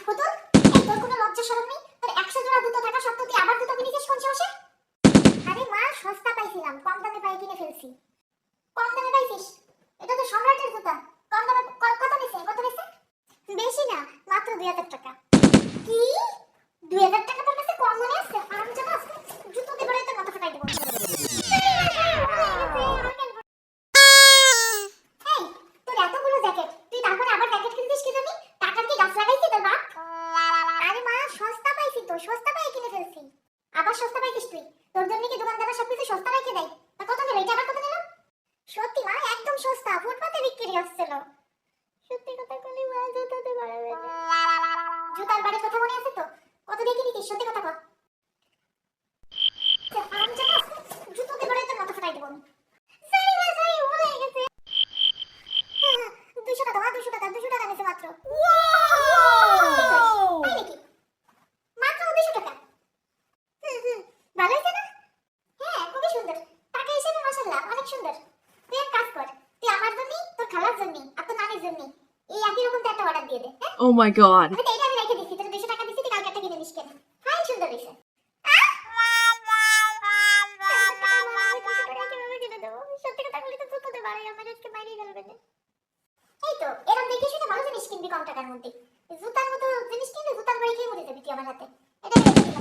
পুতুল, এই তোর কোনো লজ্জা শরম নেই? তোর 100 জোড়া জুতো থাকা সত্ত্বেও তুই আবার জুতো কিনেছিস কোন সাহসে? আরে মা, সস্তা পাইছিলাম, কম দামে পাই কিনে ফেলছি। কম দামে পাইছিস? এটা তো সম্রাটের জুতা। কম দামে কত নিছে? কত নিছে? বেশি না, মাত্র 2000 টাকা। কি? 2000 টাকা তোর কাছে কম মনে আছে? আমি জানো আজকে জুতো দিয়ে পরে তোর মাথা ফাটাই দেব। এই, তোর এতগুলো জ্যাকেট, তুই তারপরে আবার জ্যাকেট কিনছিস কি জানি? টাকার কি গাছ লাগাইছিস তোর বাপ? আরে মা, সস্তা পাইছি তো, সস্তা পাই কিনে ফেলছি। আবার সস্তা পাইছিস তুই? তোর জন্য কি দোকানদাররা সবকিছু সস্তা রেখে দেয়? তা কত নিল? এটা আবার কত নিল? সত্যি মা, একদম সস্তা, ফুটপাতে বিক্রি হচ্ছিল। সত্যি কথা বলি মা, জুতোতে বাড়াবে না। জুতার বাড়ির কথা মনে আছে তো? কত দিয়ে কিনেছিস? সত্যি কথা কর। আমি জানো জুতোতে বাড়াই তোর মাথা ফাটাই দেব। সরি মা, সরি, ভুল হয়ে গেছে। 200 টাকা মা, 200 টাকা, 200 টাকা নিছে মাত্র। তাই নাকি? মাত্র 200 টাকা। ভালো হয়েছে না? হ্যাঁ, খুবই সুন্দর। টাকা হিসেবে মাশাআল্লাহ অনেক সুন্দর। তুই এক কাজ কর, তুই আমার জন্য, তোর খালার জন্য আর তোর নানির জন্য এই একই রকম একটা অর্ডার দিয়ে দে। হ্যাঁ, Oh my god. আমি তো এটা আমি রেখে দিচ্ছি, তোর 200 টাকা দিচ্ছি, তুই কালকে একটা কিনে নিস কেন? ফাইন, সুন্দর হয়েছে। সত্যি কথা বলি তো, জুতোতে বাড়াই আমার আজকে বাইরে গেলবে না। এই তো এরকম দেখে শুনে ভালো জিনিস কিনবি কম টাকার মধ্যে। জুতার মতো জিনিস কিনলে জুতার বাড়ি খেয়ে মরে যাবি তুই আমার হাতে। এটা রেখে দিলাম।